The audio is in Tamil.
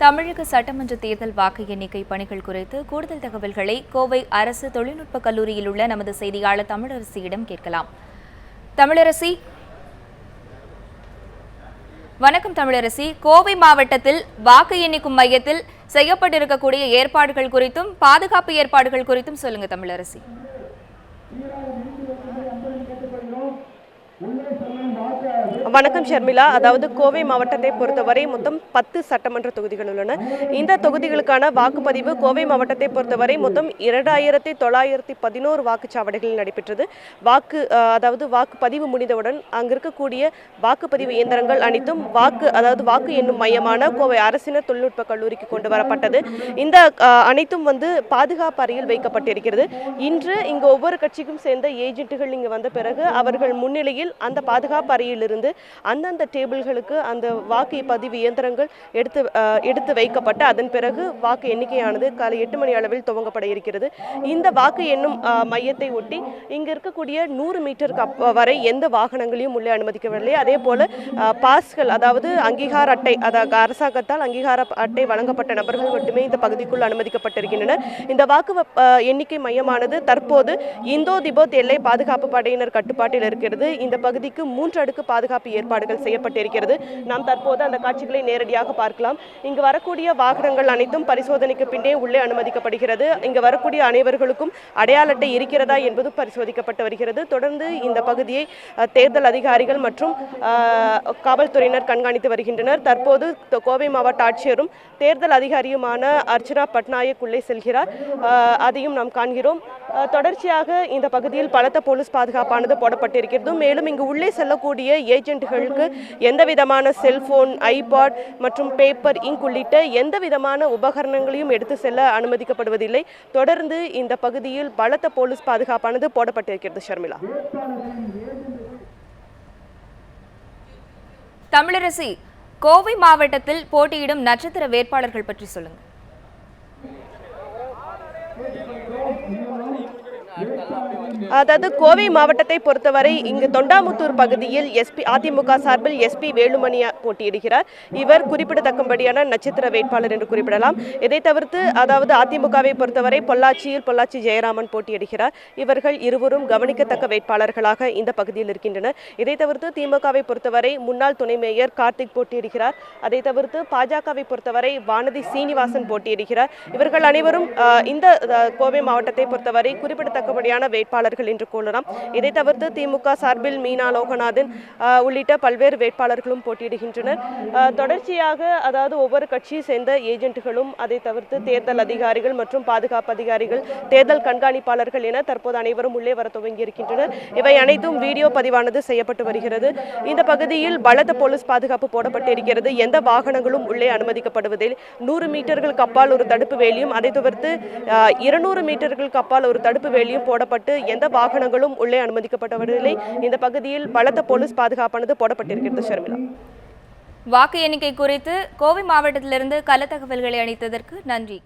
தமிழக சட்டமன்ற தேர்தல் வாக்கு எண்ணிக்கை பணிகள் குறித்து கூடுதல் தகவல்களை கோவை அரசு தொழில்நுட்ப கல்லூரியில் உள்ள நமது செய்தியாளர் தமிழரசியிடம் கேட்கலாம். தமிழரசி, வணக்கம். தமிழரசி, கோவை மாவட்டத்தில் வாக்கு எண்ணிக்கும் மையத்தில் செய்யப்பட்டிருக்கக்கூடிய ஏற்பாடுகள் குறித்தும் பாதுகாப்பு ஏற்பாடுகள் குறித்தும் சொல்லுங்க தமிழரசி. வணக்கம் ஷர்மிளா. அதாவது கோவை மாவட்டத்தை பொறுத்தவரை மொத்தம் 10 சட்டமன்ற தொகுதிகள் உள்ளன. இந்த தொகுதிகளுக்கான வாக்குப்பதிவு கோவை மாவட்டத்தை பொறுத்தவரை மொத்தம் 2911 வாக்குச்சாவடிகளில் நடைபெற்றது. வாக்குப்பதிவு முடிந்தவுடன் அங்கு இருக்கக்கூடிய வாக்குப்பதிவு இயந்திரங்கள் அனைத்தும் வாக்கு எண்ணும் மையமான கோவை அரசினர் தொழில்நுட்ப கல்லூரிக்கு கொண்டு வரப்பட்டது. இந்த அனைத்தும் பாதுகாப்பு அறையில் வைக்கப்பட்டிருக்கிறது. இன்று இங்கு ஒவ்வொரு கட்சிக்கும் சேர்ந்த ஏஜென்ட்டுகள் இங்கு வந்த பிறகு அவர்கள் முன்னிலையில் அந்த பாதுகாப்பு அறையிலிருந்து அந்தந்த டேபிள்களுக்கு அந்த வாக்கு பதிவு இயந்திரங்கள் எடுத்து வைக்கப்பட்டு அதன் பிறகு வாக்கு எண்ணிக்கையானது காலை 8 மணி அளவில் துவங்கப்பட இருக்கிறது. இந்த வாக்கு எண்ணும் மையத்தை ஒட்டி இங்கு இருக்கக்கூடிய 100 மீட்டருக்கு வரை எந்த வாகனங்களையும் உள்ளே அனுமதிக்கவில்லை. அதே போல பாஸ்கள், அதாவது அங்கீகார அட்டை, அதாவது அரசாங்கத்தால் அங்கீகார அட்டை வழங்கப்பட்ட நபர்கள் மட்டுமே இந்த பகுதிக்குள் அனுமதிக்கப்பட்டிருக்கின்றனர். இந்த வாக்கு எண்ணிக்கை மையமானது தற்போது இந்தோ திபெத் எல்லை பாதுகாப்பு படையினர் கட்டுப்பாட்டில் இருக்கிறது. இந்த பகுதிக்கு 3 அடுக்கு பாதுகாப்பு ஏற்பாடுகள் செய்யப்பட்டிருக்கிறது. நாம் தற்போது அந்த காட்சிகளை நேரடியாக பார்க்கலாம். இங்கு வரக்கூடிய வாகனங்கள் அனைத்தும் பரிசோதனைக்கு பின்னே உள்ளே அனுமதிக்கப்படுகிறது. இங்கு வரக்கூடிய அனைவர்களுக்கும் அடையாள அட்டை இருக்கிறதா என்பது பரிசோதிக்கப்பட்டு வருகிறது. தொடர்ந்து இந்த பகுதியை தேர்தல் அதிகாரிகள் மற்றும் காவல்துறையினர் கண்காணித்து வருகின்றனர். தற்போது கோவை மாவட்ட ஆட்சியரும் தேர்தல் அதிகாரியுமான அர்ச்சனா பட்நாயக் உள்ளே செல்கிறார். அதையும் நாம் காண்கிறோம். தொடர்ச்சியாக இந்த பகுதியில் பலத்த போலீஸ் பாதுகாப்பானது போடப்பட்டிருக்கிறது. மேலும் இங்கு உள்ளே செல்லக்கூடிய ஏஜென்ட்களுக்கு எந்த விதமான செல்போன், ஐபாட் மற்றும் பேப்பர், இங்க் உள்ளிட்ட எந்த விதமான உபகரணங்களையும் எடுத்து செல்ல அனுமதிக்கப்படுவதில்லை. தொடர்ந்து இந்த பகுதியில் பலத்த போலீஸ் பாதுகாப்பானது போடப்பட்டிருக்கிறது. ஷர்மிளா. தமிழரசி, கோவை மாவட்டத்தில் போட்டியிடும் நட்சத்திர வேட்பாளர்கள் பற்றி சொல்லுங்க. அதாவது கோவை மாவட்டத்தை பொறுத்தவரை இங்கு தொண்டாமுத்தூர் பகுதியில் அதிமுக சார்பில் எஸ்பி வேலுமணி போட்டியிடுகிறார். இவர் குறிப்பிடத்தக்கபடியான நட்சத்திர வேட்பாளர் என்று குறிப்பிடலாம். இதை தவிர்த்து அதாவது அதிமுகவை பொறுத்தவரை பொள்ளாச்சி ஜெயராமன் போட்டியிடுகிறார். இவர்கள் இருவரும் கவனிக்கத்தக்க வேட்பாளர்களாக இந்த பகுதியில் இருக்கின்றனர். இதை தவிர்த்து திமுகவை பொறுத்தவரை முன்னாள் துணை மேயர் கார்த்திக் போட்டியிடுகிறார். அதை தவிர்த்து பாஜகவை பொறுத்தவரை வானதி சீனிவாசன் போட்டியிடுகிறார். இவர்கள் அனைவரும் இந்த கோவை மாவட்டத்தை பொறுத்தவரை குறிப்பிடத்தக்கபடியான வேட்பாளர்கள் என்று கூறலாம். இதை தவிர்த்து திமுக சார்பில் மீனா லோகநாதன் உள்ளிட்ட பல்வேறு வேட்பாளர்களும் போட்டியிடுகின்றனர். தொடர்ச்சியாக அதாவது ஒவ்வொரு கட்சியை சேர்ந்த ஏஜென்ட்டுகளும், அதை தவிர்த்து தேர்தல் அதிகாரிகள் மற்றும் பாதுகாப்பு அதிகாரிகள், தேர்தல் கண்காணிப்பாளர்கள் என தற்போது அனைவரும் உள்ளே வர துவங்கி இருக்கின்றனர். இவை அனைத்தும் வீடியோ பதிவானது செய்யப்பட்டு வருகிறது. இந்த பகுதியில் பலத்த போலீஸ் பாதுகாப்பு போடப்பட்டிருக்கிறது. எந்த வாகனங்களும் உள்ளே அனுமதிக்கப்படுவதில் 100 மீட்டர்களுக்கு அப்பால் ஒரு தடுப்பு வேலியும், அதை தவிர்த்து 200 மீட்டர்களுக்கு அப்பால் ஒரு தடுப்பு வேலியும் போடப்பட்டு எந்த வாகனங்களும் உள்ளே அனுமதிக்கப்பட்டவர்களே. இந்த பகுதியில் பலத்த போலீஸ் பாதுகாப்பானது போடப்பட்டிருக்கிறது. ஷர்மிளா. வாக்கு எண்ணிக்கை குறித்து கோவை மாவட்டத்திலிருந்து கள தகவல்களை அளித்ததற்கு நன்றி.